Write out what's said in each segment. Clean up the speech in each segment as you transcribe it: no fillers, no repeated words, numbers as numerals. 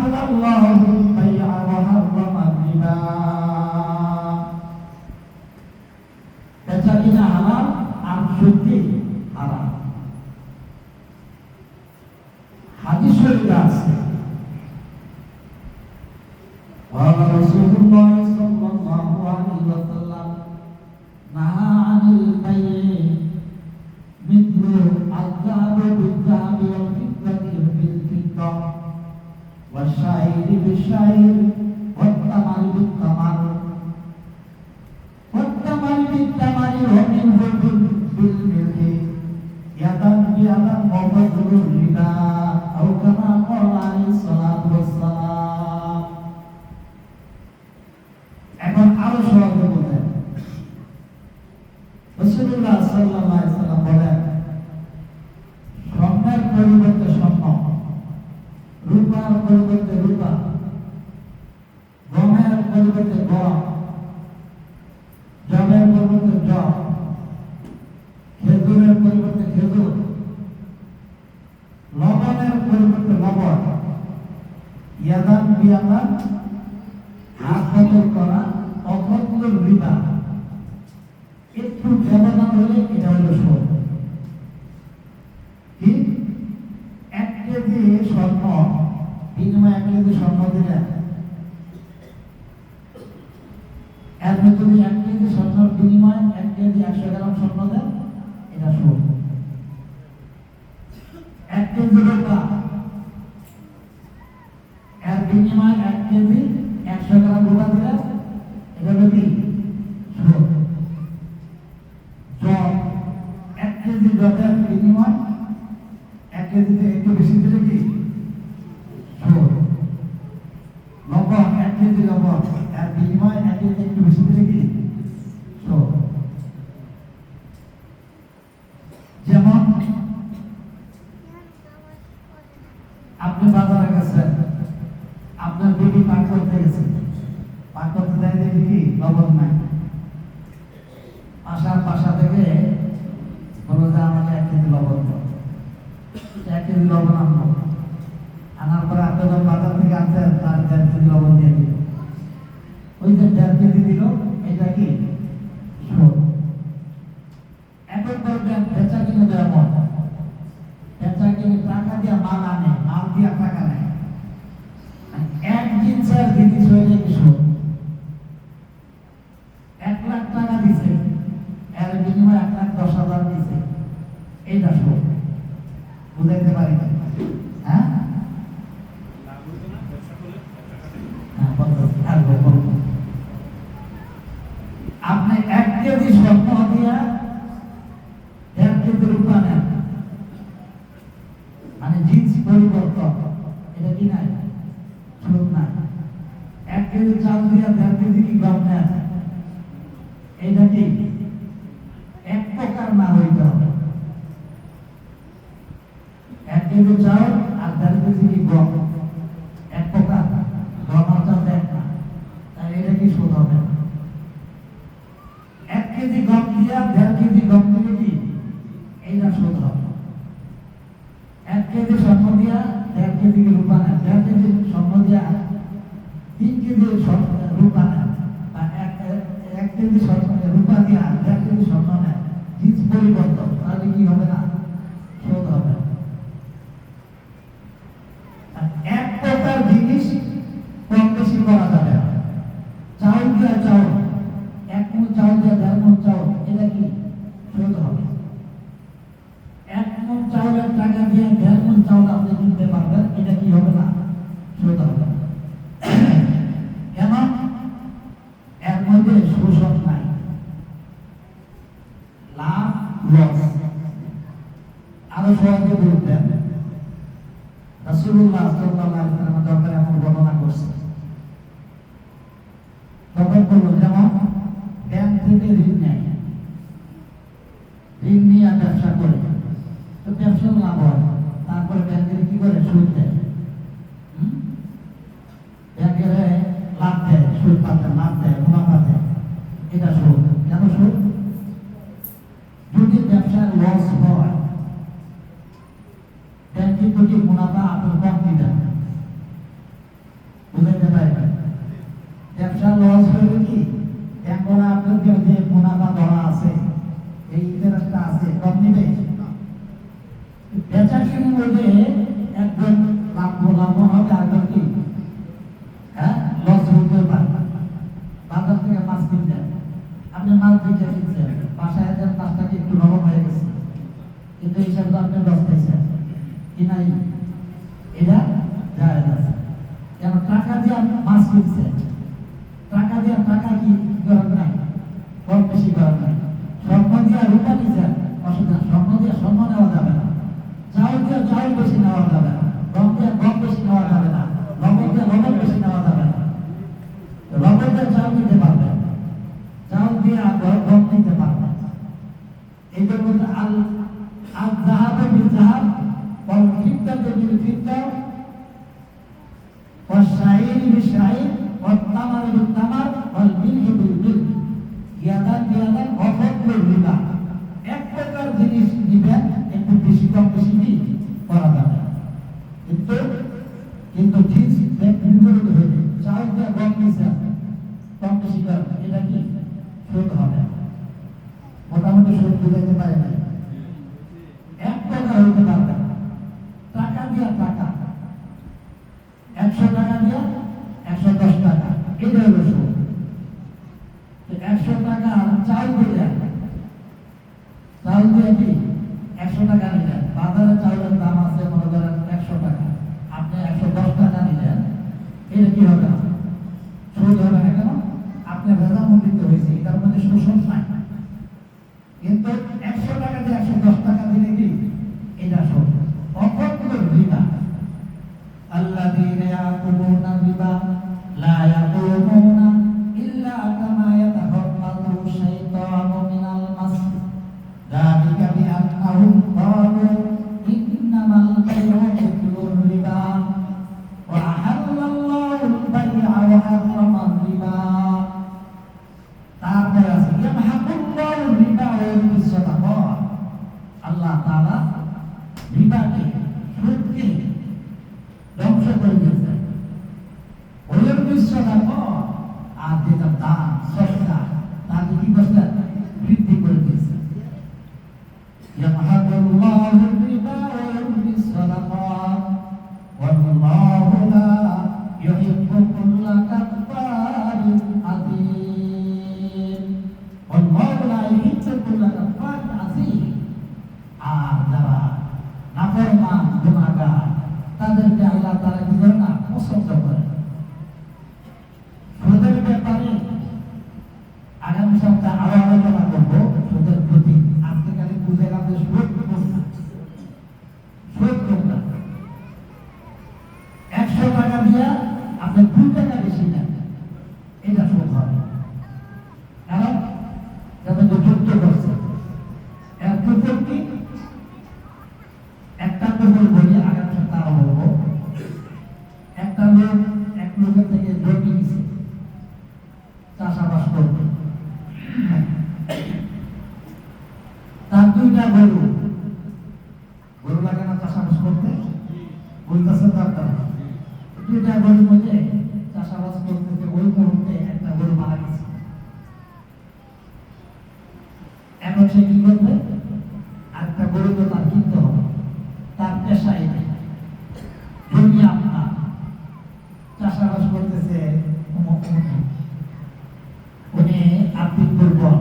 আহাল্লাল্লাহু আল-বাই'a ওয়া হাররামা আর-রিবা। বেচা কিনা হালাল আর সুদ হারাম। হাদিস শরীফে আছে قال رسول الله صلى الله عليه وسلم نهى عن البيع مثل الذهب بالذهب والفضة بالفضة والشعير بالشعير والتمر بالتمر والتمر بالتمر ومنه بالملح يدا بيدا وفضل الربا أو كما قال عليه الصلاة والسلام. এখন আরো সহজে বলেন, রাসূলুল্লাহ সাল্লাল্লাহু আলাইহি ওয়াসাল্লাম বলেন, স্বর্ণের পরিবর্তে স্বর্ণ, রূপার পরিবর্তে রূপা, গমের পরিবর্তে গম, জবের পরিবর্তে জব, খেজুরের পরিবর্তে খেজুর, লবণের পরিবর্তে লবণ, ইয়াদান বিয়াদান হাত বদল করা অথবা রিবা। একটু ব্যবধান হলে এটা হলো সুদ। ঠিক 1 কেজি স্বর্ণ বিনিময়ে 1 কেজি স্বর্ণ দিলেন, এরপর যদি 1 কেজি স্বর্ণের বিনিময়ে 1 কেজি 100 গ্রাম স্বর্ণ দেন, এটা সুদ। 1 কেজি রূপা এর বিনিময়ে 1 কেজি 100 গ্রাম রূপা দিলেন, এটা হলো কি সুদ। জব 1 কেজি জবের বিনিময়ে 1 কেজিতে একটু বেশি দিলে কি সুদ। লবণ 1 কেজি লবণ এর বিনিময়ে 1 কেজি একটু বেশি দিলে কি সুদ। যেমন আপনি বাজারে গেছেন, আপনার বিবি পাক করতে গেছে, পাক করতে যাই দেখি কি লবণ নাই, বাসা থেকে বলো যে আমাকে 1 কেজি লবণ দাও, 1 কেজি লবণ আনলো, আনার পরে আপনি যখন বাজার থেকে আনছেন তার 1.5 কেজি লবণ দিয়ে দিল, ওই যে 1.5 কেজি দিল, এটা কি সুদ। এখন বলবেন বেচা কিনে দেওয়া মত, বেচা কিনে টাকা দিয়ে মাল আনে, মাল দিয়ে টাকা নেয়, এক জিনিসের জিনিস হইলে কি সুদ। 1 লাখ টাকা দিছে, এর বিনিময়ে 1,10,000 দিছে, এইটা সুদ। বুঝাইতে পারি না? হ্যাঁ, আপনি 1 কেজি স্বর্ণ দিয়া 1.5 কেজি রূপা নেন, মানে জিনিস পরিবর্তন, এটা কি নাই সুদ নাই। 1 কেজি চাল দিয়া 1.5 কেজি কি গম নেন, এটা কি এক প্রকার না হইতে হবে। 1 কেজি চাল আর 1.5 কেজি কি গম এক প্রকার, গম আর চাল এক না, তাই এটা কি সুদ হবে? 1 কেজি গম দিয়া 1.5 কেজি গম দিলে কি এইটা সুদ হবে। 1 কেজি স্বর্ণ দিয়া 1.5 কেজি রূপা নেন, 1.5 কেজি স্বর্ণ দিয়া 3 কেজি রূপা নেন, বা 1 কেজি রূপা দিয়া 1.5 কেজি স্বর্ণ নেন, জিনিস পরিবর্তন, তাহলে কি হবে না সুদ হবে। এক প্রকার জিনিস কম বেশি করা যাবে না। চাউল দিয়া চাউল, 1 মুঠ চাউল দিয়া 1.5 মুঠ চাউল, এটা কি সুদ হবে। 1 মুঠ চাউলের টাকা দিয়ে 1.5 মুঠ চাউল আপনি কিনতে পারবেন, এটা কি হবে না সুদ হবে। কেন? এর মধ্যে শোষণ নাই, লাভ লস। আরো সহজে বলতেন, রাসূলুল্লাহ সাল্লাল্লাহু আলাইহি ওয়াসাল্লাম যখন এমন বর্ণনা করছে, তখন বলল যেমন ব্যাংক থেকে ঋণ নেয়, ঋণ নিয়ে ব্যবসা করে, তো ব্যবসা লাভ হয়, তারপরে ব্যাংকের কি করে সুদ দেয়, ব্যাংকের লাভ দেয়, সুদ পাতে লাভ দেয়, মুনাফা দেয়, এটা সুদ। কেন সুদ? যদি ব্যবসার লস হয়, ব্যাংকের যদি মুনাফা আপনি কম দিবেন, যেটা আছে কম নিবে বেচা কিনে বলে একজন লাভবান হবে আর কি হ্যাঁ লস হতে পারে বাজার থেকে মাছ কিনছেন আপনি মাছ দিতে কিনছেন বাসায় দেন মাছটাকে একটু নরম হয়ে গেছে কিন্তু হিসাব তো আপনি লস খাইছেন কি নাই এটা যায় আছে কেন টাকা দিয়ে মাছ কিনছেন টাকা দিয়ে টাকা কি করার নাই কম বেশি করার নাই স্বর্ণ দিয়ে রূপা নিচ্ছেন অসুবিধা স্বর্ণ দিয়ে স্বর্ণ নেওয়া যাবে না চাউল দিয়ে চাউল বেশি নেওয়া যাবে না গম দিয়ে গম বেশি নেওয়া যাবে না লবণ দিয়ে লবণ বেশি নেওয়া যাবে না লবণ দিয়ে চাউল নিতে পারবে চাউল দিয়ে গম নিতে পারবে এই জন্য আল আল জাহাবে বিল জাহাব ওয়াল ফিদ্দাতু বিল ফিদ্দা ওয়াস শাইর বিল শাইর ওয়াত তামার বিল তামার ওয়াল মিলহ বিল মিলহ ইয়াদান বিয়াদান ওয়াফাদুল রিবা এক প্রকার জিনিস দিবেন একটু বেশি কম বেশি দিয়ে করা যাবে কিন্তু ঠিক বিপরীত হয়ে চাউল দিয়ে গম দিচ্ছে কম বেশি করা এটা কি সুদ হবে মোটামুটি সুদ বুঝাইতে পারে না এক প্রকার হইতে পারবে টাকা দিয়া টাকা 100 টাকা দিয়া 110 টাকা এটা হলো সুদ 100 টাকা চাউল দিয়ে কি 100 টাকা নিলেন বাজারে চাউলের দাম আছে মনে করেন 100 টাকা আপনি 110 টাকা নিলেন এটা কি হবে না সুদ হবে না কেন আপনি ভেজামুক্ত হয়েছে এটার মধ্যে শোষণ নাই কিন্তু 100 টাকা দিয়ে 110 টাকা দিলে কি এটা সুদ অপরগুলো রিবা আল্লাযীনা ইয়াকুলুনা রিবা লা ইয়াকুমুনা ইল্লা কামা ইয়াতাখাব্বাতু শাইতানু মিনাল মাস যালিকা বিআন্নাহুম ক্বালু ইন্নামাল বাই'উ মিথলুর রিবা ওয়া আহাল্লাল্লাহুল বাই'a ওয়া হারামার রিবা তারপরে আছে ইয়ামহাকুল্লাহু রিবা ওয়া ইউরবিস সাদাকাত আল্লাহ তাআলা রিবাকে সুদকে ধ্বংস করে দিয়েছে ওয়া ইউরবিস সাদাকাত আর যেটা দান সদকা তাকে কি করছে বৃদ্ধি করে দিয়েছে ইয়ামহাকুল্লাহু রিবা ওয়া ইউরবিস সাদাকাত ওয়াল্লাহু লা ইউহিব্বু কুল্লা কাফফারিন আযীম ওয়াল্লাহু লা ইউহিব্বু কুল্লা কাফফারিন আযীম আর যারা নাফরমান গুনাহগার তাদেরকে আল্লাহ তাআলা কি করে না পছন্দ করে সুদের ব্যাপারে আগামী সপ্তাহে আরো আলোচনা করবো সুদের প্রতি আজকে খালি বুঝে গেলাম যে সুদ কোনটা 100 টাকা দিয়ে আপনি 2 টাকা বেশি নেন এটা সুদ হবে কারণ যখন যুক্ত করছে এর কুকুর কি একটা কুকুর বলি আগামী সপ্তাহে বলবো একটা লোক এক লোকের থেকে জমি নিছে চাষাবাস করবে তার 2টা গরু লাগে না চাষাবাস করতে বলতেছে দরকার 2টা গরুর মধ্যে চাষাবাস করতে ওই মুহূর্তে একটা গরু মারা গেছে এখন সে কি করবে আরেকটা গরু তো তার কিনতে হবে তার পেশা এটা জমি আপনার চাষাবাস করতেছে উনি আর্থিক দুর্বল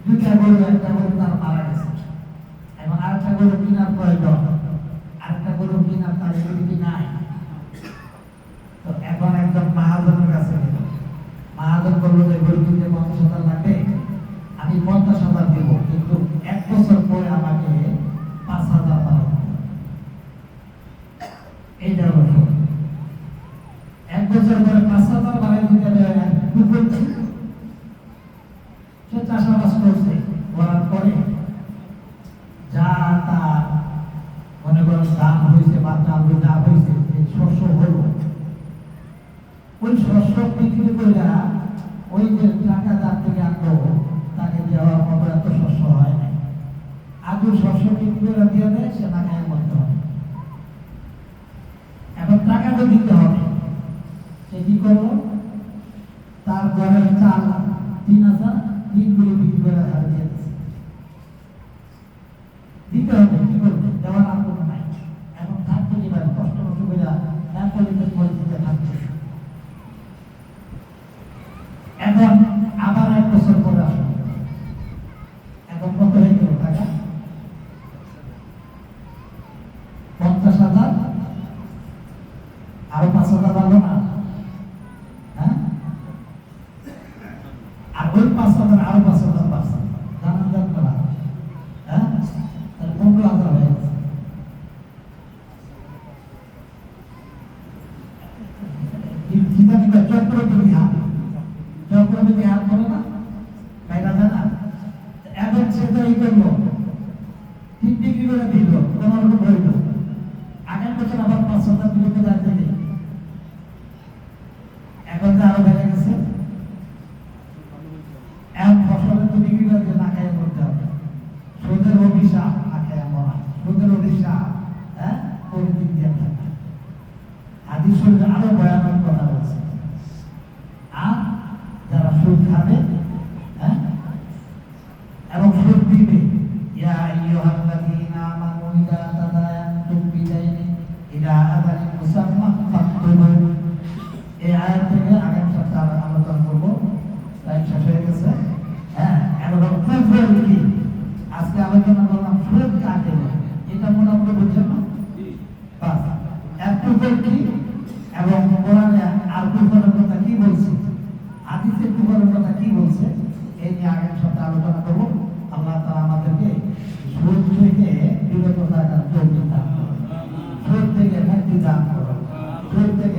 2টা গরু একটা গরু তার মারা গেছে এবং আরেকটা গরু কিনার প্রয়োজন আরেকটা গরু কিনার তার এগুলি নাই তো এখন একজন মহাজনের কাছে গেল মহাজন বললো যে গরু কিনতে 50,000 লাগবে আমি 50,000 দেবো কিন্তু 1 বছর পরে আমাকে 5,000 পাবো এইটা হলো 1 বছর পরে 5,000 বাড়াই দিতে হবে কুকুর সে চাষাবাস করছে করার পরে যা তার মনে করেন ধান হয়েছে বা চাল যা হয়েছে শস্য হলো ওই শস্য বিক্রি করে ওই যে টাকা যার থেকে আনলো তাকে দেওয়ার মতো এত শস্য হয় না আগে শস্য বিক্রি করে দিয়ে দেয় সে টাকায় করতে হবে এখন টাকাটা দিতে হবে সে কি করলো তার ঘরের চাল 3,000 3 গুলো বিক্রি করে হারিয়ে দিয়েছে শরীফের পরিচিতি থাকছে। এখন আবার 1 বছর পরে আসলো, এখন কত হয়ে গেল টাকা? 50,000, আরো 5,000 ভালো না? হ্যাঁ, আর ওই 5,000 আরো 5,000 পার্সেন্ট জানান জানতো না। হ্যাঁ, 15,000 হয়ে গেছে। চক্রবৃদ্ধি হাত, চক্রবৃদ্ধি হাত বলে না, তাইরা জানা। এখন সে তো এই করলো, 3 ডিগ্রি করে দিল, 15 হইল, আগের বছর আবার 5,000 দিল, কোথায় থেকে? এখন যে আরো বেড়ে গেছে। এক ফসলের 2 ডিগ্রি করে না খাইয়ে করতে হবে। সুদের অভিশাপ, না খাইয়া মরা, সুদের অভিশাপ। হ্যাঁ, পরিদিন দিয়ে থাকে। হাদিস শরীফে আরো ভয়ানক কথা বলছে। আর যারা সুদ খাবে, হ্যাঁ, এবং সুদ দিবে, ইয়া আইয়ুহাল্লাযীনা আমানু ইযা তাদায়ানতুম বিদাইনিন ইলা আজালিন মুসাম্মা ফাকতুবু। এই আয়াত থেকে আগের সপ্তাহে আলোচনা করব, তাই শেষ হয়ে গেছে। হ্যাঁ, এরকম কুফর কি আজকে আলোচনা করলাম, সুদ কাকে বলে, এটা মোটামুটি বুঝছেন না? বাস, এক কুফর কি এবং কোরআনে আর কুফরের কথা কি বলছে, হাদিসে কুফরের কথা কি বলছে, এই নিয়ে আগের সপ্তাহে আলোচনা করব। আল্লাহ তাআলা আমাদেরকে সুদ থেকে বিরত থাকার তৌফিক দান করুন, সুদ থেকে মুক্তি দান করুন, সুদ থেকে